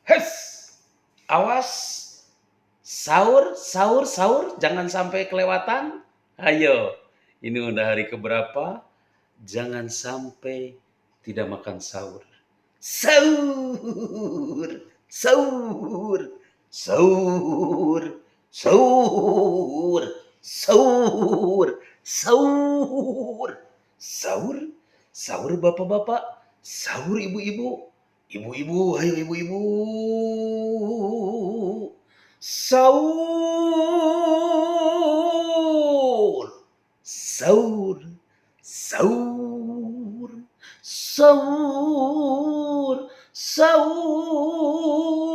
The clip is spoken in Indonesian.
Hes, awas, sahur, sahur, sahur, jangan sampai kelewatan. Ayo, ini udah hari keberapa? Jangan sampai tidak makan sahur. Sahur, sahur, sahur, sahur, sahur, sahur, sahur, sahur bapak-bapak, sahur ibu-ibu, ibu-ibu, ayo ibu-ibu, sahur, sahur, sahur, sahur, sahur.